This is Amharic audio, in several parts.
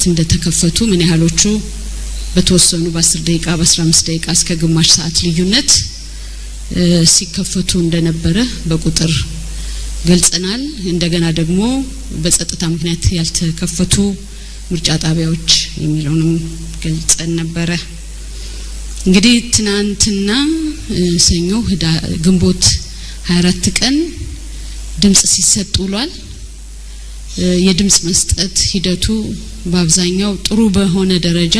እንደተከፈቱ ምን ያህሎቹ በተወሰኑ በ10 ደቂቃ በ15 ደቂቃ እስከ ግማሽ ሰዓት ልዩነት ሲከፈቱ እንደነበረ በቁጥር ገልጸናል። እንደገና ደግሞ በጸጥታ ምክንያት ያልተከፈቱ ምርጫ ጣቢያዎች የሚለውንም ገልጸን ነበረ። እንግዲህ ትናንትና ሰኞ ግንቦት 24 ቀን ድምጽ ሲሰጥ ውሏል። የድምጽ መስጠት ሂደቱ በአብዛኛው ጥሩ በሆነ ደረጃ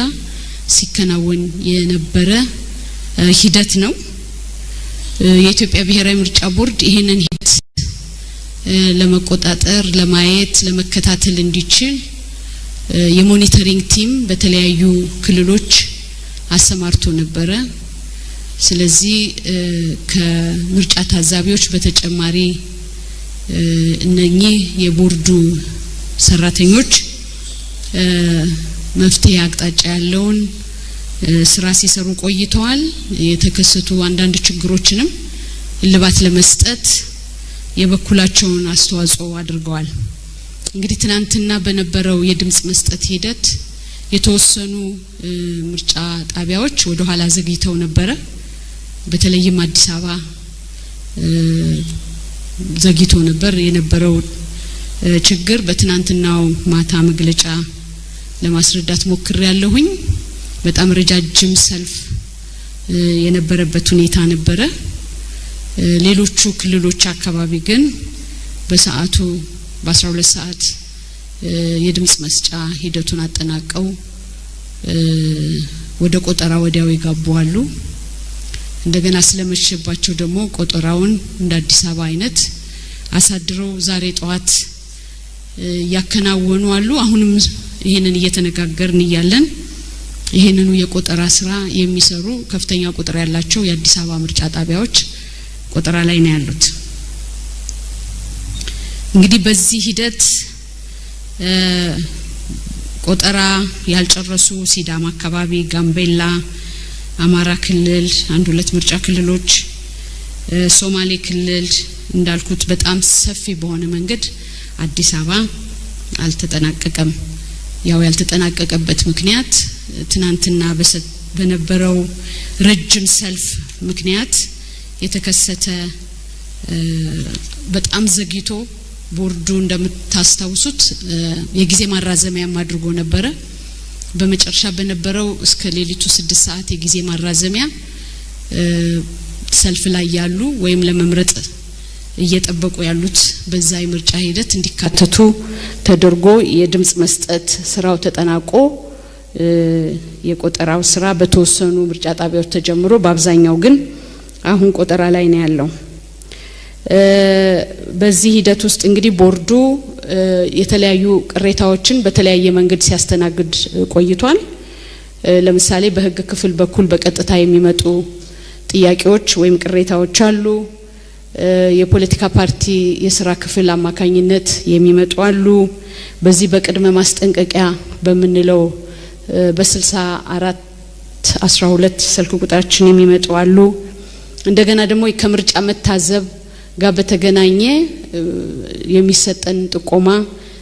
ሲከናወን የነበረ ሂደት ነው። የኢትዮጵያ ብሔራዊ ምርጫ ቦርድ ይሄንን ሂደት ለመቆጣጠር ለማየት ለመከታተል እንዲችል የሞኒተሪንግ ቲም በተለያዩ ክልሎች አሰማርቶ ነበረ። ስለዚህ ከምርጫ ታዛቢዎች በተጨማሪ እነኚህ የቦርዱ ሰራተኞች መፍትሄ አቅጣጫ ያለውን ስራ ሲሰሩ ቆይተዋል። የተከሰቱ አንዳንድ ችግሮችንም እልባት ለመስጠት የበኩላቸውን አስተዋጽኦ አድርገዋል። እንግዲህ ትናንትና በነበረው የድምጽ መስጠት ሂደት የተወሰኑ ምርጫ ጣቢያዎች ወደ ኋላ ዘግይተው ነበረ። በተለይም አዲስ አበባ ዘግይቶ ነበር። የነበረው ችግር በትናንትናው ማታ መግለጫ ለማስረዳት ሞክሬያለሁኝ። በጣም ረጃጅም ሰልፍ የነበረበት ሁኔታ ነበረ። ሌሎቹ ክልሎች አካባቢ ግን በሰዓቱ በ12 ሰዓት የድምጽ መስጫ ሂደቱን አጠናቀው ወደ ቆጠራ ወዲያው ይጋባሉ። እንደገና ስለመሸባቸው ደግሞ ቆጠራውን እንደ አዲስ አበባ አይነት አሳድረው ዛሬ ጧት ያከናወኑ አሉ። አሁንም ይሄንን እየተነጋገርን ይያለን ይሄንኑ የቆጠራ ስራ የሚሰሩ ከፍተኛ ቁጥር ያላቸው የአዲስ አበባ ምርጫ ጣቢያዎች ቆጠራ ላይ ነው ያሉት። እንግዲህ በዚህ ሂደት ቆጠራ ያልጨረሱ ሲዳማ አካባቢ፣ ጋምቤላ፣ አማራ ክልል፣ አንድ ሁለት ምርጫ ክልሎች፣ ሶማሌ ክልል እንዳልኩት በጣም ሰፊ በሆነ መንገድ አዲስ አበባ አልተጠናቀቀም። ያው ያልተጠናቀቀበት ምክንያት ትናንትና በነበረው ረጅም ሰልፍ ምክንያት የተከሰተ በጣም ዘግይቶ ቦርዱ እንደምታስታውሱት የጊዜ ማራዘሚያ አድርጎ ነበረ። በመጨረሻ በነበረው እስከ ሌሊቱ 6 ሰዓት የጊዜ ማራዘሚያ ሰልፍ ላይ ያሉ ወይም ለመምረጥ እየጠበቁ ያሉት በዛ የምርጫ ሂደት እንዲካተቱ ተደርጎ የድምጽ መስጠት ስራው ተጠናቆ የቆጠራው ስራ በተወሰኑ ምርጫ ጣቢያዎች ተጀምሮ በአብዛኛው ግን አሁን ቆጠራ ላይ ነው ያለው። በዚህ ሂደት ውስጥ እንግዲህ ቦርዱ የተለያዩ ቅሬታዎችን በተለያየ መንገድ ሲያስተናግድ ቆይቷል። ለምሳሌ በህግ ክፍል በኩል በቀጥታ የሚመጡ ጥያቄዎች ወይም ቅሬታዎች አሉ። የፖለቲካ ፓርቲ የስራ ክፍል አማካኝነት የሚመጡ አሉ። በዚህ በቅድመ ማስጠንቀቂያ በመንለው በ6412 ስልክ ቁጥራችን የሚመጡ አሉ። እንደገና ደግሞ ከምርጫ መታዘብ ጋር በተገናኘ የሚሰጠን ጥቆማ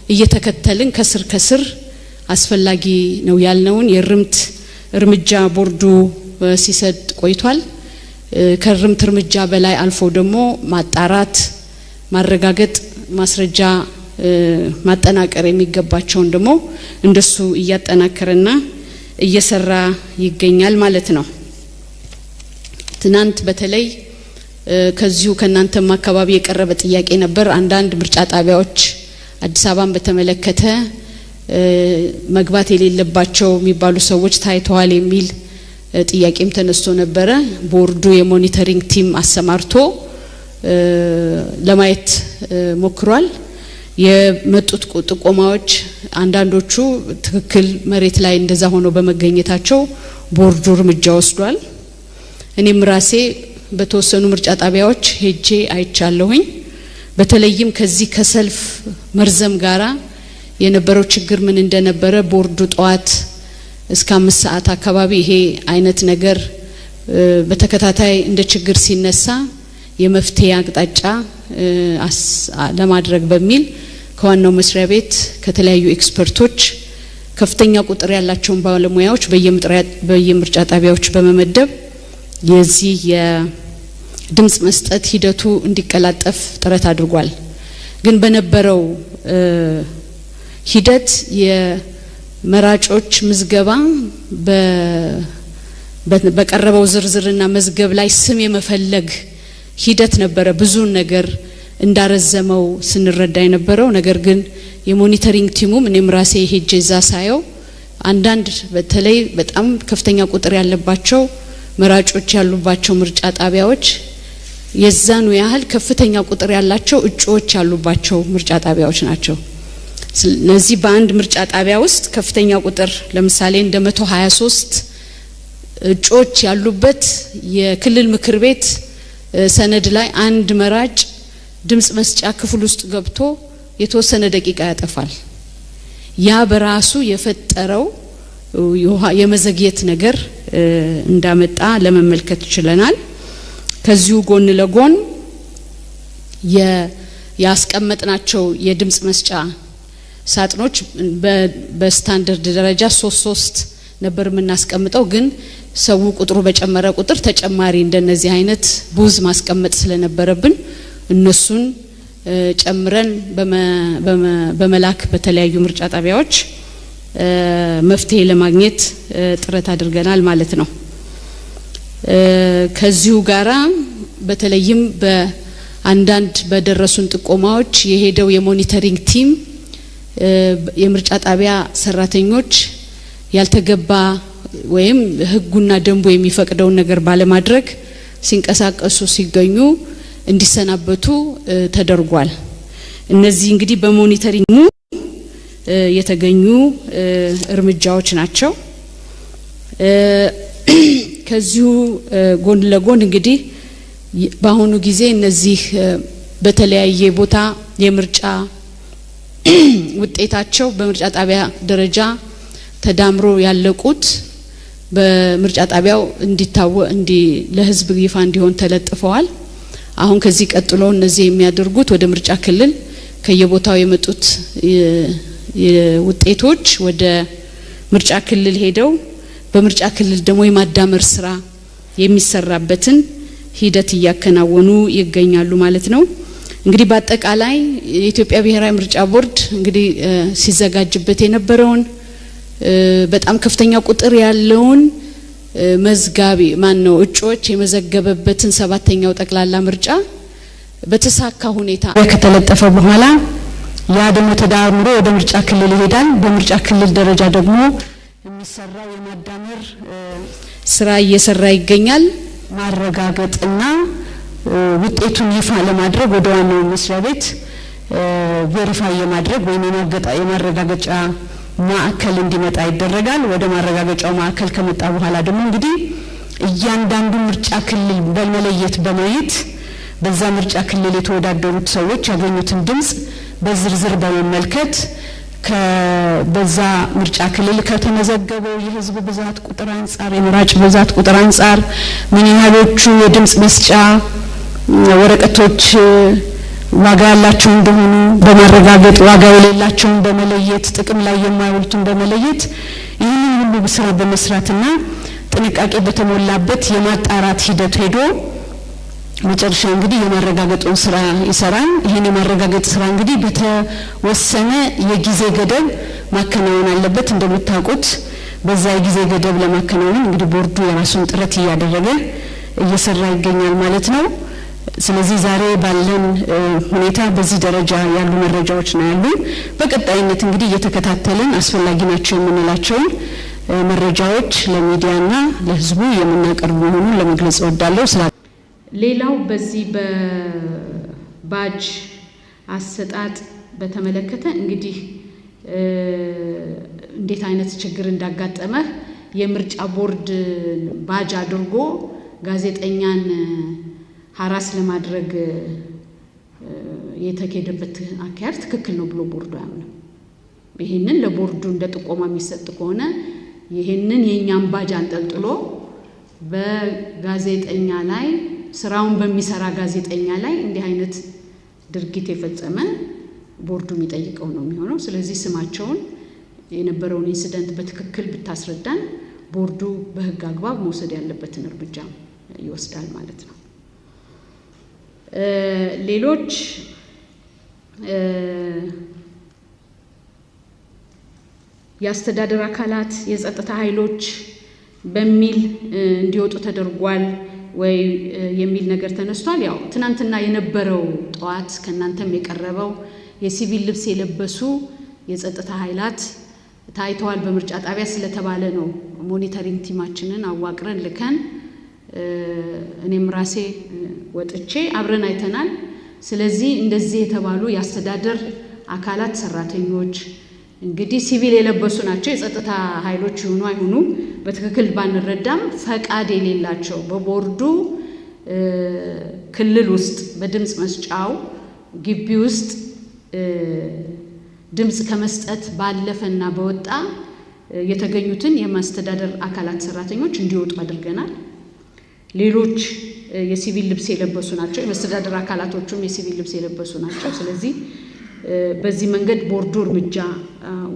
እየተከተልን ከስር አስፈላጊ ነው ያልነውን የርምት እርምጃ ቦርዱ ሲሰጥ ቆይቷል። ከርምት እርምጃ በላይ አልፎ ደግሞ ማጣራት ማረጋገጥ ማስረጃ ማጠናቀር የሚገባቸውን ደግሞ እንደሱ እያጠናከረና እየሰራ ይገኛል ማለት ነው። ትናንት በተለይ ከዚሁ ከናንተም አካባቢ የቀረበ ጥያቄ ነበር። አንዳንድ ምርጫ ጣቢያዎች አዲስ አበባን በተመለከተ መግባት የሌለባቸው የሚባሉ ሰዎች ታይተዋል የሚል ጥያቄም ተነስቶ ነበረ። ቦርዱ የሞኒተሪንግ ቲም አሰማርቶ ለማየት ሞክሯል። የመጡት ጥቆማዎች አንዳንዶቹ ትክክል መሬት ላይ እንደዛ ሆኖ በመገኘታቸው ቦርዱ እርምጃ ወስዷል። እኔም ራሴ በተወሰኑ ምርጫ ጣቢያዎች ሄጄ አይቻለሁኝ። በተለይም ከዚህ ከሰልፍ መርዘም ጋራ የነበረው ችግር ምን እንደነበረ ቦርዱ ጧት እስከ 5 ሰዓት አካባቢ ይሄ አይነት ነገር በተከታታይ እንደ ችግር ሲነሳ የመፍትሄ አቅጣጫ ለማድረግ በሚል ከዋናው መስሪያ ቤት ከተለያዩ ኤክስፐርቶች ከፍተኛ ቁጥር ያላቸውን ባለሙያዎች በየምርጫ ጣቢያዎች በመመደብ የዚህ የድምጽ መስጠት ሂደቱ እንዲቀላጠፍ ጥረት አድርጓል። ግን በነበረው ሂደት የመራጮች ምዝገባ በቀረበው ዝርዝርና መዝገብ ላይ ስም የመፈለግ ሂደት ነበረ ብዙ ነገር እንዳረዘመው ስንረዳ የነበረው። ነገር ግን የሞኒተሪንግ ቲሙም እኔም ራሴ ሄጄ እዛ ሳየው አንዳንድ በተለይ በጣም ከፍተኛ ቁጥር ያለባቸው መራጮች ያሉባቸው ምርጫ ጣቢያዎች የዛኑ ያህል ከፍተኛ ቁጥር ያላቸው እጩዎች ያሉባቸው ምርጫ ጣቢያዎች ናቸው። ስለዚህ በአንድ ምርጫ ጣቢያ ውስጥ ከፍተኛ ቁጥር ለምሳሌ እንደ 123 እጩዎች ያሉበት የክልል ምክር ቤት ሰነድ ላይ አንድ መራጭ ድምጽ መስጫ ክፍል ውስጥ ገብቶ የተወሰነ ደቂቃ ያጠፋል። ያ በራሱ የፈጠረው የመዘግየት ነገር እንዳመጣ ለመመልከት ችለናል። ከዚሁ ጎን ለጎን ያስቀመጥናቸው የድምጽ መስጫ ሳጥኖች በስታንዳርድ ደረጃ 3 ነበር የምናስቀምጠው። ግን ሰው ቁጥሩ በጨመረ ቁጥር ተጨማሪ እንደነዚህ አይነት ቡዝ ማስቀመጥ ስለነበረብን እነሱን ጨምረን በመላክ በተለያዩ ምርጫ ጣቢያዎች መፍትሄ ለማግኘት ጥረት አድርገናል ማለት ነው። ከዚሁ ጋራ በተለይም በአንዳንድ በደረሱን ጥቆማዎች የሄደው የሞኒተሪንግ ቲም የምርጫ ጣቢያ ሰራተኞች ያልተገባ ወይም ህጉና ደንቡ የሚፈቅደውን ነገር ባለማድረግ ሲንቀሳቀሱ ሲገኙ እንዲሰናበቱ ተደርጓል። እነዚህ እንግዲህ በሞኒተሪንግ የተገኙ እርምጃዎች ናቸው። ከዚሁ ጎን ለጎን እንግዲህ በአሁኑ ጊዜ እነዚህ በተለያየ ቦታ የምርጫ ውጤታቸው በምርጫ ጣቢያ ደረጃ ተዳምሮ ያለቁት በምርጫ ጣቢያው ለህዝብ ይፋ እንዲሆን ተለጥፈዋል። አሁን ከዚህ ቀጥሎ እነዚህ የሚያደርጉት ወደ ምርጫ ክልል ከየቦታው የመጡት ውጤቶች ወደ ምርጫ ክልል ሄደው በምርጫ ክልል ደግሞ የማዳመር ስራ የሚሰራበትን ሂደት እያከናወኑ ይገኛሉ ማለት ነው። እንግዲህ በአጠቃላይ የኢትዮጵያ ብሔራዊ ምርጫ ቦርድ እንግዲህ ሲዘጋጅበት የነበረውን በጣም ከፍተኛ ቁጥር ያለውን መዝጋቢ እጩዎች የመዘገበበትን 7ኛው ጠቅላላ ምርጫ በተሳካ ሁኔታ ከተለጠፈ በኋላ ያ ደግሞ ተዳምሮ ወደ ምርጫ ክልል ይሄዳል። በምርጫ ክልል ደረጃ ደግሞ የሚሰራው የማዳመር ስራ እየሰራ ይገኛል። ማረጋገጥና ውጤቱን ይፋ ለማድረግ ወደ ዋናው መስሪያ ቤት ቬሪፋይ የማድረግ ወይም የማረጋገጫ ማዕከል እንዲመጣ ይደረጋል። ወደ ማረጋገጫው ማዕከል ከመጣ በኋላ ደግሞ እንግዲህ እያንዳንዱ ምርጫ ክልል በመለየት በማየት በዛ ምርጫ ክልል የተወዳደሩት ሰዎች ያገኙትን ድምጽ በዝርዝር በመመልከት በዛ ምርጫ ክልል ከተመዘገበው የህዝብ ብዛት ቁጥር አንፃር የመራጭ ብዛት ቁጥር አንፃር ምን ያህሎቹ የድምጽ መስጫ ወረቀቶች ዋጋ ያላቸው እንደሆኑ በማረጋገጥ ዋጋ የሌላቸውን በመለየት ጥቅም ላይ የማይውሉትን በመለየት ይህንን ሁሉ ስራ በመስራትና ጥንቃቄ በተሞላበት የማጣራት ሂደት ሄዶ መጨረሻ እንግዲህ የማረጋገጡን ስራ ይሰራል። ይሄን የማረጋገጥ ስራ እንግዲህ በተወሰነ የጊዜ ገደብ ማከናወን አለበት። እንደምታውቁት በዛ የጊዜ ገደብ ለማከናወን እንግዲህ ቦርዱ የራሱን ጥረት እያደረገ እየሰራ ይገኛል ማለት ነው። ስለዚህ ዛሬ ባለን ሁኔታ በዚህ ደረጃ ያሉ መረጃዎች ነው ያሉ። በቀጣይነት እንግዲህ እየተከታተልን አስፈላጊ ናቸው የምንላቸው መረጃዎች ለሚዲያና ለህዝቡ የምናቀርብ መሆኑን ለመግለጽ እወዳለሁ። ሌላው በዚህ በባጅ አሰጣጥ በተመለከተ እንግዲህ እንዴት አይነት ችግር እንዳጋጠመ የምርጫ ቦርድ ባጅ አድርጎ ጋዜጠኛን ሀራስ ለማድረግ የተከደበት አካሄድ ትክክል ነው ብሎ ቦርዱ ያምናል። ይሄንን ለቦርዱ እንደ ጥቆማ የሚሰጥ ከሆነ ይሄንን የኛን ባጅ አንጠልጥሎ በጋዜጠኛ ላይ ስራውን በሚሰራ ጋዜጠኛ ላይ እንዲህ አይነት ድርጊት የፈጸመ ቦርዱ የሚጠይቀው ነው የሚሆነው። ስለዚህ ስማቸውን የነበረውን ኢንሲደንት በትክክል ብታስረዳን ቦርዱ በህግ አግባብ መውሰድ ያለበትን እርምጃ ይወስዳል ማለት ነው። ሌሎች የአስተዳደር አካላት የጸጥታ ኃይሎች በሚል እንዲወጡ ተደርጓል ወይ የሚል ነገር ተነስቷል። ያው ትናንትና የነበረው ጠዋት ከናንተም የቀረበው የሲቪል ልብስ የለበሱ የጸጥታ ኃይላት ታይተዋል በምርጫ ጣቢያ ስለተባለ ነው ሞኒተሪንግ ቲማችንን አዋቅረን ልከን እኔም ራሴ ወጥቼ አብረን አይተናል። ስለዚህ እንደዚህ የተባሉ የአስተዳደር አካላት ሰራተኞች እንግዲህ ሲቪል የለበሱ ናቸው። የጸጥታ ኃይሎች ይሁኑ አይሁኑ በትክክል ባንረዳም ፈቃድ የሌላቸው በቦርዱ ክልል ውስጥ በድምጽ መስጫው ግቢ ውስጥ ድምጽ ከመስጠት ባለፈና በወጣ የተገኙትን የማስተዳደር አካላት ሰራተኞች እንዲወጡ አድርገናል። ሌሎች የሲቪል ልብስ የለበሱ ናቸው። የማስተዳደር አካላቶቹም የሲቪል ልብስ የለበሱ ናቸው። ስለዚህ በዚህ መንገድ ቦርዱ እርምጃ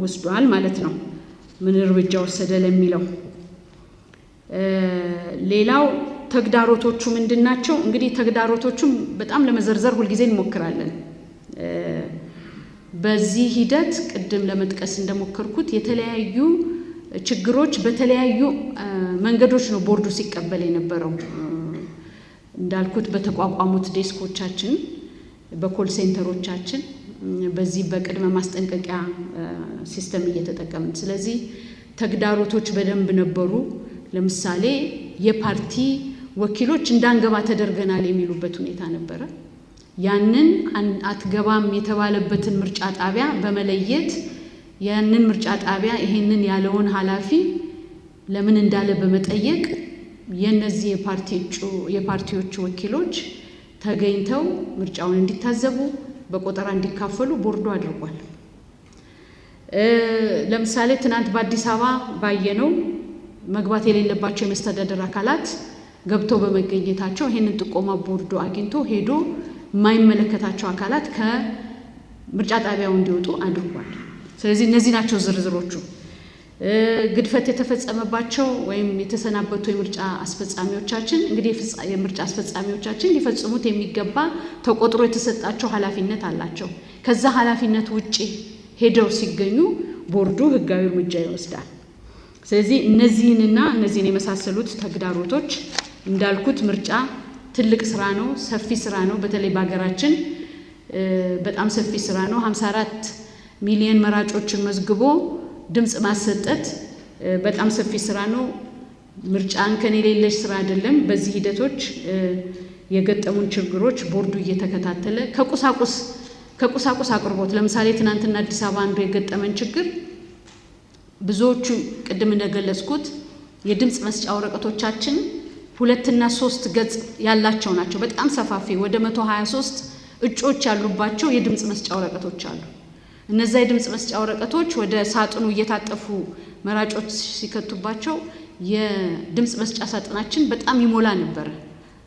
ወስዷል ማለት ነው። ምን እርምጃ ወሰደ ለሚለው ሌላው ተግዳሮቶቹ ምንድናቸው? እንግዲህ ተግዳሮቶቹም በጣም ለመዘርዘር ሁልጊዜ እንሞክራለን። በዚህ ሂደት ቅድም ለመጥቀስ እንደሞከርኩት የተለያዩ ችግሮች በተለያዩ መንገዶች ነው ቦርዱ ሲቀበል የነበረው። እንዳልኩት በተቋቋሙት ዴስኮቻችን፣ በኮል ሴንተሮቻችን፣ በዚህ በቅድመ ማስጠንቀቂያ ሲስተም እየተጠቀምን። ስለዚህ ተግዳሮቶች በደንብ ነበሩ። ለምሳሌ የፓርቲ ወኪሎች እንዳንገባ ተደርገናል የሚሉበት ሁኔታ ነበረ። ያንን አትገባም የተባለበትን ምርጫ ጣቢያ በመለየት ያንን ምርጫ ጣቢያ ይሄንን ያለውን ኃላፊ ለምን እንዳለ በመጠየቅ የነዚህ የፓርቲዎች ወኪሎች ተገኝተው ምርጫውን እንዲታዘቡ በቆጠራ እንዲካፈሉ ቦርዱ አድርጓል። ለምሳሌ ትናንት በአዲስ አበባ ባየነው መግባት የሌለባቸው የመስተዳደር አካላት ገብተው በመገኘታቸው ይሄንን ጥቆማ ቦርዱ አግኝቶ ሄዶ የማይመለከታቸው አካላት ከምርጫ ጣቢያው እንዲወጡ አድርጓል። ስለዚህ እነዚህ ናቸው ዝርዝሮቹ። ግድፈት የተፈጸመባቸው ወይም የተሰናበቱ የምርጫ አስፈጻሚዎቻችን እንግዲህ የምርጫ አስፈጻሚዎቻችን ሊፈጽሙት የሚገባ ተቆጥሮ የተሰጣቸው ኃላፊነት አላቸው። ከዛ ኃላፊነት ውጪ ሄደው ሲገኙ ቦርዱ ህጋዊ እርምጃ ይወስዳል። ስለዚህ እነዚህንና እነዚህን የመሳሰሉት ተግዳሮቶች እንዳልኩት ምርጫ ትልቅ ስራ ነው፣ ሰፊ ስራ ነው። በተለይ በሀገራችን በጣም ሰፊ ስራ ነው። 54 ሚሊዮን መራጮችን መዝግቦ ድምጽ ማሰጠት በጣም ሰፊ ስራ ነው። ምርጫን ከኔሌለሽ ስራ አይደለም። በዚህ ሂደቶች የገጠሙን ችግሮች ቦርዱ እየተከታተለ ከቁሳቁስ አቅርቦት ለምሳሌ ትናንትና አዲስ አበባ አንዱ የገጠመን ችግር ብዙዎቹ ቅድም እንደገለጽኩት የድምጽ መስጫ ወረቀቶቻችን 2 እና 3 ገጽ ያላቸው ናቸው። በጣም ሰፋፊ ወደ 123 እጮች ያሉባቸው የድምጽ መስጫ ወረቀቶች አሉ። እነዛ የድምጽ መስጫ ወረቀቶች ወደ ሳጥኑ እየታጠፉ መራጮች ሲከቱባቸው የድምጽ መስጫ ሳጥናችን በጣም ይሞላ ነበር።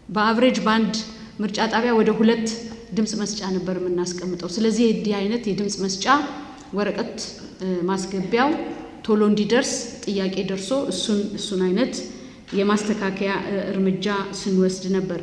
በአቨሬጅ ባንድ ምርጫ ጣቢያ ወደ 2 ድምጽ መስጫ ነበር የምናስቀምጠው። ስለዚህ እንዲህ አይነት የድምጽ መስጫ ወረቀት ማስገቢያው ቶሎ እንዲደርስ ጥያቄ ደርሶ እሱን አይነት የማስተካከያ እርምጃ ስንወስድ ነበር።